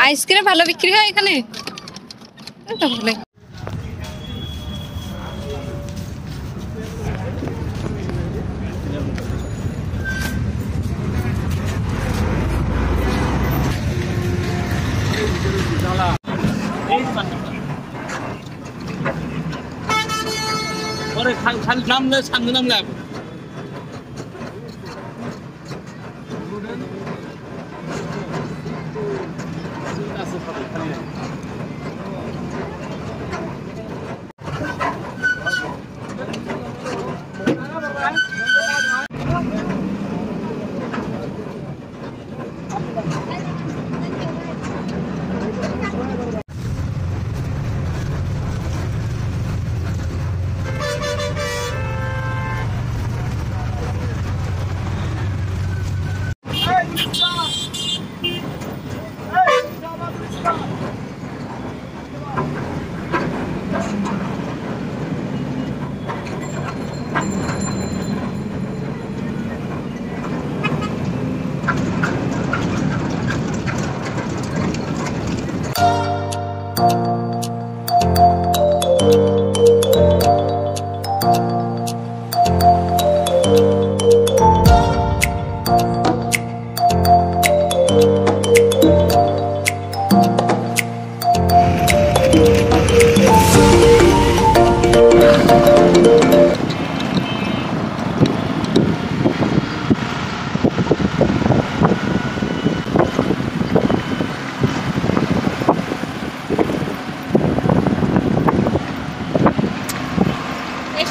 Ice cream ভালো বিক্রি হয় এখানে? নামলে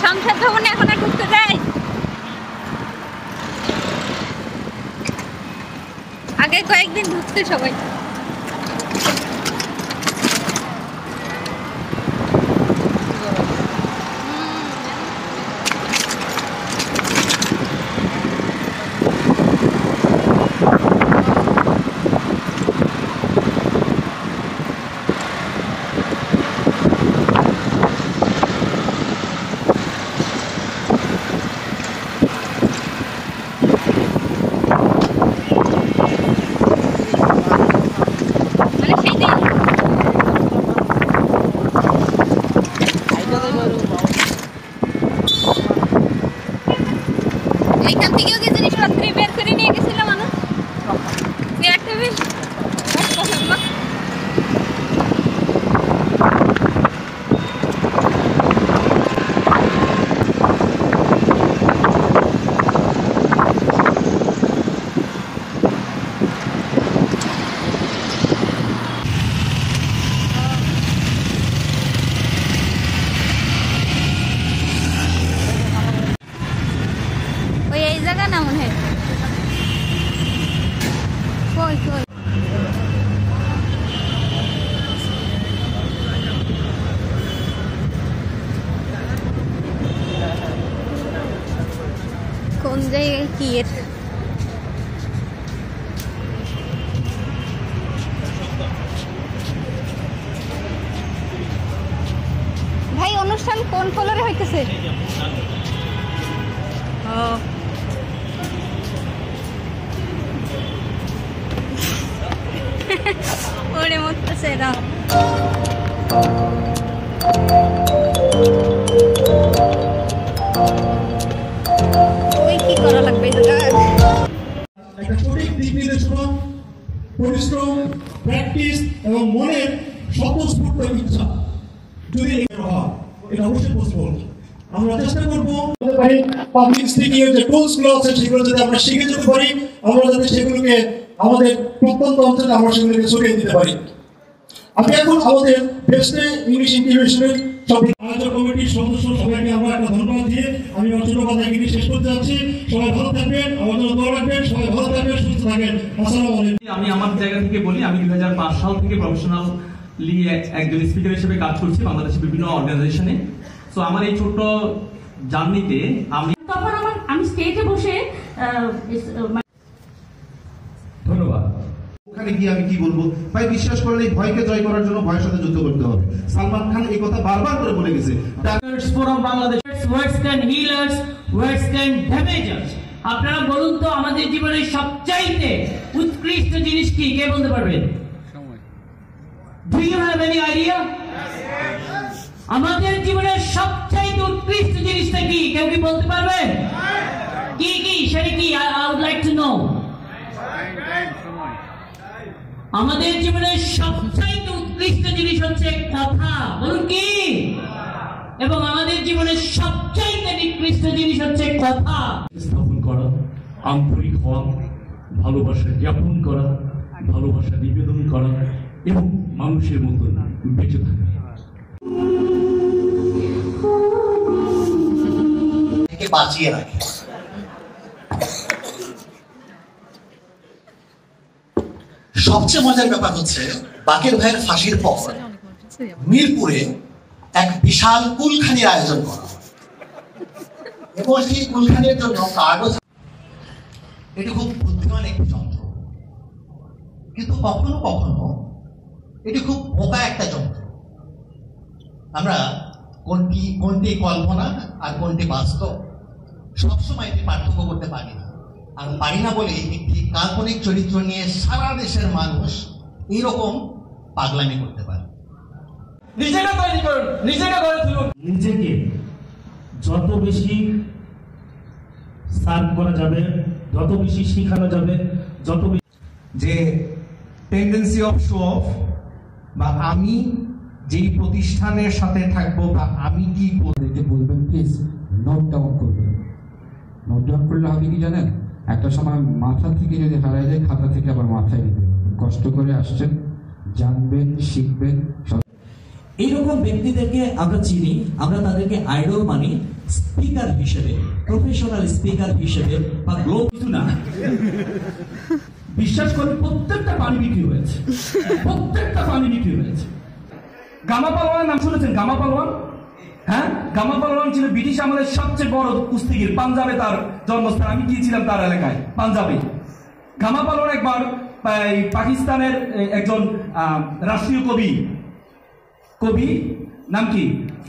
সংসদ ভবনে এখন আর ঢুকতে দেয়? আগে কয়েকদিন ঢুকতে সবাই। এখান থেকেও কি জিনিসপত্র বের করে নিয়ে গেছিল মানুষ? চেয়ার টেবিল जगह ना उन्हें कोई कोई कौन जगह की भाई अनुष्ठान कौन कलरे হইতেছে? ওরে মরতেছে এরা। ওই কি করা লাগবে? একটা সঠিক দিক নির্দেশনা, পরিশ্রম, প্র্যাকটিস এবং মনের স্বতঃস্ফূর্ত ইচ্ছা যদি এটা অবশ্যই পসিবল। আমরা চেষ্টা করবো পাবলিক স্পিকিং এর যে টুলস গুলো আছে সেগুলো যদি আমরা শিখে যেতে পারি, আমরা যাতে সেগুলোকে আমাদের প্রত্যন্ত অঞ্চলে আমরা সেগুলোকে ছড়িয়ে দিতে পারি। আমি এখন আমাদের বেস্টে ইংলিশ ইনকিউবেশনের সব আয়োজক কমিটির সদস্য সবাইকে আমরা একটা ধন্যবাদ দিয়ে আমি আমার ছোট কথা এখানে শেষ করতে যাচ্ছি। সবাই ভালো থাকবেন, আমার জন্য দোয়া রাখবেন, সবাই ভালো থাকবেন, সুস্থ থাকবেন। আসসালামু আলাইকুম। আমি আমার জায়গা থেকে বলি, আমি 2005 সাল থেকে প্রফেশনালি একজন স্পিকার হিসেবে কাজ করছি বাংলাদেশের বিভিন্ন অর্গানাইজেশনে। সো আমার এই ছোট জার্নিতে তখন আমি স্টেজে বসে ধন্যবাদ। ওখানে গিয়ে আমি কি বলবো ভাই, বিশ্বাস করলে ভয়কে জয় করার জন্য ভয়ের সাথে যুদ্ধ করতে হবে। সালমান খান এই কথা বারবার করে বলে গেছে। Doctors Forum Bangladesh, words can heal us, words can damage us. আপনারা বলুন তো আমাদের জীবনের সবচাইতে উৎকৃষ্ট জিনিস কি, কে বলতে পারবেন? Do you have any idea? আমাদের জীবনের সবচাইতে উৎকৃষ্ট জিনিসটা কি, কেউ কি বলতে পারবেন? কি কি সেটা কি? I would like to know. আমাদের জীবনের সবচাইতে উৎকৃষ্ট জিনিস হচ্ছে কথা, বলুন কি? এবং আমাদের জীবনের সবচাইতে নিকৃষ্ট জিনিস হচ্ছে কথা স্থাপন করা, আন্তরিক হওয়া, ভালোবাসা জ্ঞাপন করা, ভালোবাসা নিবেদন করা এবং মানুষের মতো বেঁচে থাকা। বাঁচিয়ে রাখে। সবচেয়ে মজার ব্যাপার হচ্ছে বাকের ভাইয়ের ফাঁসির পর মিরপুরে এক বিশাল কুলখানির আয়োজন করা এবং সেই কুলখানির জন্য কাগজ, এটি খুব বুদ্ধিমান একটি যন্ত্র, কিন্তু কখনো কখনো এটি খুব বোকা একটা যন্ত্র। আমরা কোনটি কল্পনা আর কোনটি বাস্তব সবসময় এটি পার্থক্য করতে পারি না, আর পারি না বলে একটি কাল্পনিক চরিত্র নিয়ে সারা দেশের মানুষ এইরকম পাগলামি করতে পারে। নিজেকে তৈরি করুন, নিজেকে গড়ে তুলুন। নিজেকে যত বেশি সার্ভ করা যাবে, যত বেশি শেখানো যাবে, যত যে টেন্ডেন্সি অফ শো অফ, বা আমি যেই প্রতিষ্ঠানের সাথে থাকবো বা আমি কি বলবেন প্লিজ নোট ডাউন করবেন। নোট ডাউন করলে হবে কি জানেন, একটা সময় মাথা থেকে যদি হারায় যায়, খাতা থেকে আবার মাথায় নিতে হবে। কষ্ট করে আসছেন, জানবেন, শিখবেন। এইরকম ব্যক্তিদেরকে আমরা চিনি, আমরা তাদেরকে আইডল মানি স্পিকার হিসেবে, প্রফেশনাল স্পিকার হিসেবে বা গ্লোব কিছু না। বিশ্বাস করে প্রত্যেকটা পানি বিক্রি হয়েছে, প্রত্যেকটা পানি বিক্রি হয়েছে। গামা পালোয়ানের নাম শুনেছেন? গামা পালোয়ান, হ্যাঁ, গামা পালোয়ান ছিল ব্রিটিশ আমলের সবচেয়ে বড় কুস্তিগির। পাঞ্জাবে তার জন্মস্থান, আমি গিয়েছিলাম তার এলাকায় পাঞ্জাবে। গামা পালোয়ান একবার পাকিস্তানের একজন রাষ্ট্রীয় কবি নাম কি,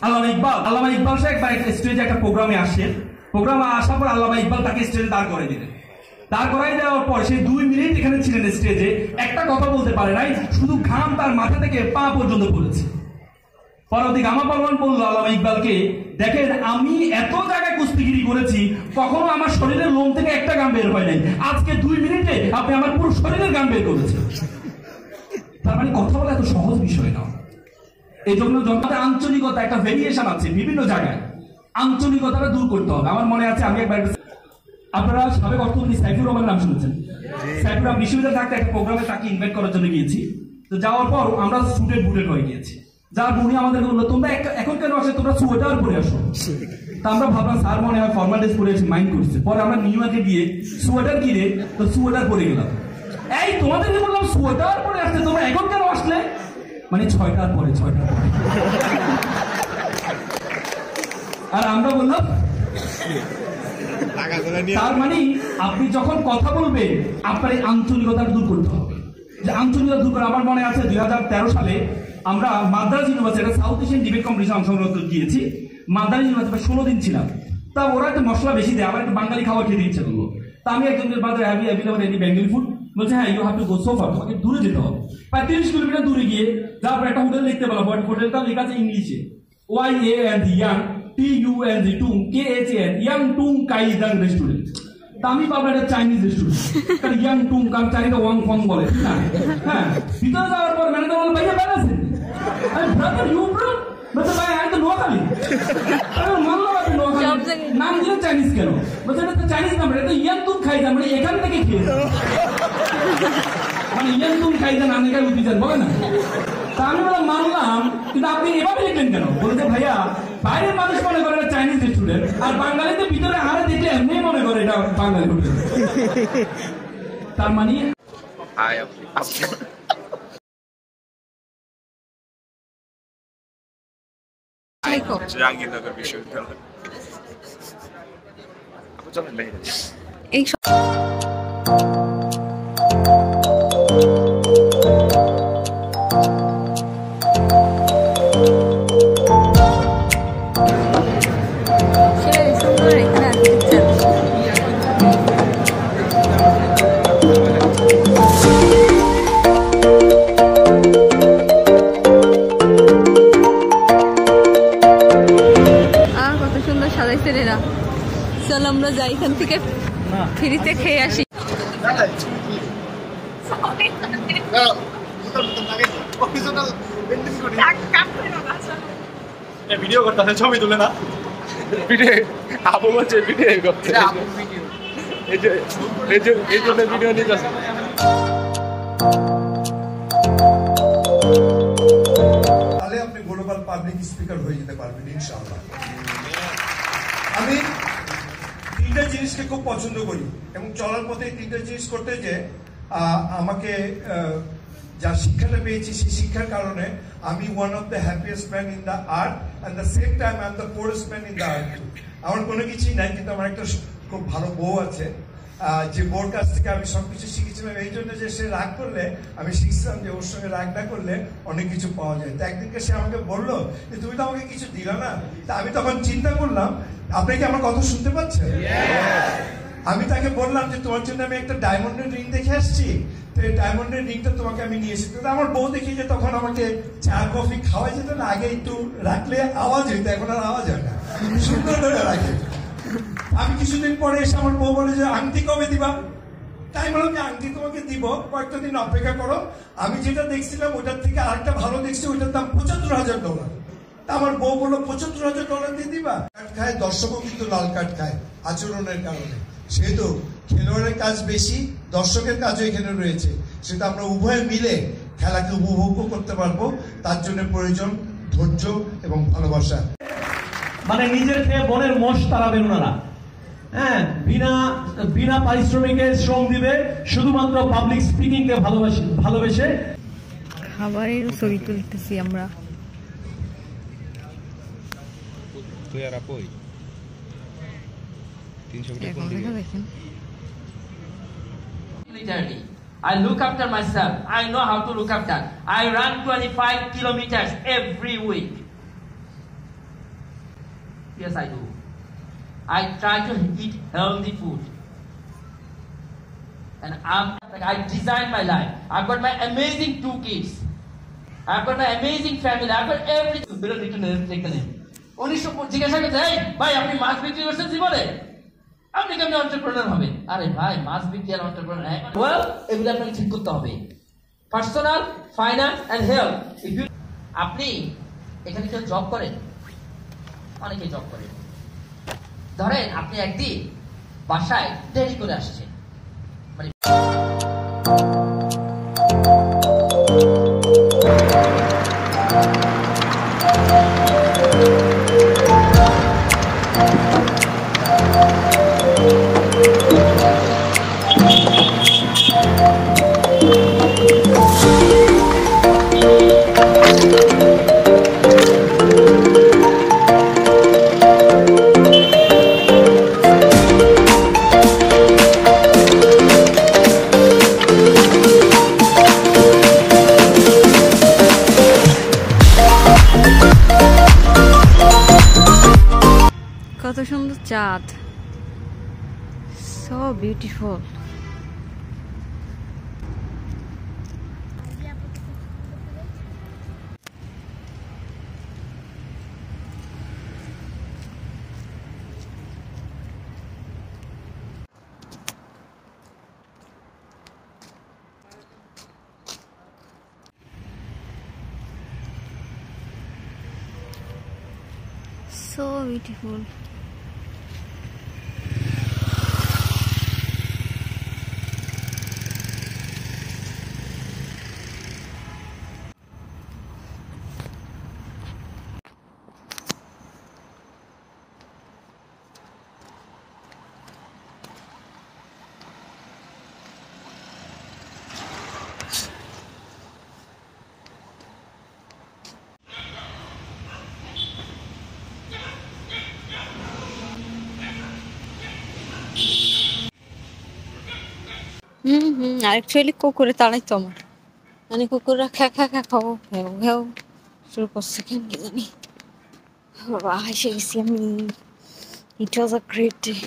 আল্লামা ইকবাল। আল্লামা ইকবাল সে একবার একটা স্টেজে একটা প্রোগ্রামে আসে, প্রোগ্রামে আসার পর আল্লামা ইকবাল তাকে স্টেজে দাঁড় করে দিলেন। দাঁড় করাই দেওয়ার পর সে 2 মিনিট এখানে ছিলেন স্টেজে, একটা কথা বলতে পারে নাই, শুধু ঘাম তার মাথা থেকে পা পর্যন্ত পড়েছে। পরবর্তী গামা পালোয়ান বললো আল্লামা ইকবালকে, দেখেন আমি এত জায়গায় কুস্তিগিরি করেছি, কখনো আমার শরীরের লোম থেকে একটা গাম বের হয় নাই, আজকে 2 মিনিটে আপনি আমার পুরো শরীরের গাম বের করেছেন। তার মানে কথা বলা এত সহজ বিষয় না। এই জন্য জনতার আঞ্চলিকতা একটা ভেরিয়েশন আছে বিভিন্ন জায়গায়, আঞ্চলিকতাটা দূর করতে হবে। আমার মনে আছে আমি একবার, আপনারা সাবেক অর্থমন্ত্রী সাইফুর রহমানের নাম শুনেছেন? সাইফুর রহমান বিশ্ববিদ্যালয়ে থাকতে একটা প্রোগ্রামে তাকে ইনভাইট করার জন্য গিয়েছি। তো যাওয়ার পর আমরা স্টুডেন্ট বুটেড হয়ে গিয়েছি। যার উনি আমাদেরকে বললো, তোমরা এখন কেন আসে, তোমরা সোয়েটার পরে আসো। তা আমরা ভাবলাম স্যার মনে হয় ফর্মাল ড্রেস পরে এসে মাইন্ড করছে। পরে আমরা নিউ ইয়র্কে গিয়ে সোয়েটার কিনে তো সোয়েটার পরে গেলাম। এই তোমাদেরকে বললাম সোয়েটার পরে আসতে, তোমরা এখন কেন আসলে? মানে 6টার পরে। আর আমরা বললাম, তার মানে আপনি যখন কথা বলবেন আপনার এই আঞ্চলিকতা দূর করতে হবে। যে আঞ্চলিকতা দূর করে, আমার মনে আছে 2013 সালে আমরা Madras university south Asian debate competition অংশগ্রহণ গিয়েছি। মাদ্রাজ ইউনিভার্সিটি 16 দিন ছিলাম। তা ওরা একটু মশলা বেশি দেয়, আমার একটু বাঙালি খাবার খেতে ইচ্ছে করলো। তা আমি একজনের বাজারে এনি বেঙ্গলি ফুড বলছে, হ্যাঁ you have to go so far, তোমাকে দূরে যেতে হবে। প্রায় 30 কিলোমিটার দূরে গিয়ে তারপর একটা হোটেল লিখতে বলা, হোটেলটা লেখা আছে ইংলিশে, YANG ইয়াং TUNG টুং KHAN ইয়াং টুং কাইজাং রেস্টুরেন্ট। তা আমি ভাবলাম এটা চাইনিজ রেস্টুরেন্ট, কারণ ইয়াং টুং কারণ চাইনিজে ওয়াং ফং বলে, ঠিক না? হ্যাঁ, ভিতরে যাওয়ার পর ম্যানেজার বললো, ভাইয়া ব্যাগ আছে? আরে ব্রাদার ইউ ব্রো, বলছে ভাই আমি তো নোয়াখালী। আরে মানলাম আপনি নোয়াখালী, নাম দিলেন চাইনিজ কেন? বলছে এটা তো চাইনিজ নাম, এটা তো ইয়াং টুং খাইজাং, মানে এখান থেকে খেয়েছে, মানে ইয়াং টুং খাইজাং আমেরিকায় উঠে যান, বলে না? তা আমি বললাম মানলাম, কিন্তু আপনি এভাবে লিখলেন কেন? বলছে ভাইয়া বাইরের মানুষ মনে করে এটা চাইনিজ রেস্টুরেন্ট, আর বাঙালিদের ভিতরে আরে দেখলে এমনি মনে করে এটা বাঙালি হোটেল। তার মানে জাহাঙ্গীরনগর বিশ্ববিদ্যালয়। এই সুন্দর এখানে আসতে থেকে ফ্রিতে খেয়ে আসি। ভিডিও করতে ছবি তুলে না ভিডিও আপু বলছে ভিডিও করতে এই জন্য ভিডিও নিয়ে যাচ্ছে। তাহলে আপনি গ্লোবাল পাবলিক স্পিকার হয়ে যেতে পারবেন ইনশাআল্লাহ। আমি তিনটা জিনিসকে খুব পছন্দ করি এবং চলার পথে তিনটা জিনিস করতে যে আমাকে যা শিক্ষাটা পেয়েছি সেই শিক্ষার কারণে আমি one of the happiest man in the earth and the same time I am the poorest man in the earth. আমার কোনো কিছুই নাই, কিন্তু আমার একটা খুব ভালো বউ আছে যে বউর কাছ থেকে আমি সবকিছু শিখেছিলাম। এই জন্য যে সে রাগ করলে আমি শিখছিলাম যে ওর সঙ্গে রাগ না করলে অনেক কিছু পাওয়া যায়। তো একদিনকে সে আমাকে বললো যে তুমি তো আমাকে কিছু দিলা না। তা আমি তখন চিন্তা করলাম, আপনি কি আমার কথা শুনতে পাচ্ছেন? আমি তাকে বললাম যে তোমার জন্য আমি একটা ডায়মন্ডের রিং দেখে আসছি, তো এই ডায়মন্ডের রিংটা তোমাকে আমি নিয়ে এসেছি। আমার বউ দেখি যে তখন আমাকে চা কফি খাওয়াই যেত না, আগে একটু রাখলে আওয়াজ হইতো, এখন আর আওয়াজ হয় না, সুন্দর করে রাখে। আমি কিছুদিন পরে এসে আমার বউ বলে যে আংটি কবে দিবা? তাই বললাম যে আংটি তোমাকে দিব, কয়েকটা দিন অপেক্ষা করো। আমি যেটা দেখছিলাম ওটার থেকে আরেকটা ভালো দেখছি, ওটার দাম $৭৫,০০০। আমার বউ বললো $৭৫,০০০ দিয়ে দিবা? কাঠ খায়, দর্শকও কিন্তু লাল কাঠ খায় আচরণের কারণে। সেহেতু খেলোয়াড়ের কাজ বেশি, দর্শকের কাজও এখানে রয়েছে। সেটা আমরা উভয়ে মিলে খেলাকে উপভোগ করতে পারবো, তার জন্য প্রয়োজন ধৈর্য এবং ভালোবাসা। মানে নিজের খেয়ে বনের মোষ তাড়াবেন ওনারা, হ্যাঁ, বিনা পারিশ্রমিকে শ্রম দিবে, শুধুমাত্র পাবলিক স্পিকিং কে ভালোবেসে। খাবারের ছবি তুলতেছি আমরা। I look after myself. I know how to look after. I run 25 kilometers every week. Yes, I do. I try to eat healthy food. And I design my life. I've got my amazing 2 kids. I've got my amazing family. I've got everything. You don't need to take the name. জিজ্ঞাসা করতে, ভাই আপনি মাছ বিক্রি করছেন জীবনে, আপনি কেমন entrepreneur হবেন? আরে ভাই, মাছ বিক্রি আর এন্টারপ্রেনার, ওয়েল এগুলো আপনাকে ঠিক করতে হবে। Personal, finance and health. আপনি এখানে কেউ জব করেন? অনেকে জব করেন। ধরেন আপনি একদিন বাসায় দেরি করে আসছেন, মানে কত সুন্দর চাঁদ, so beautiful. So beautiful. Actually কুকুরে তাড়াই তো আমার, মানে কুকুররা খা খা খা খাও ঘেউ ঘেউ শুরু করছে কেন কি জানি। বাবা এসে গেছি আমি। It was a great day.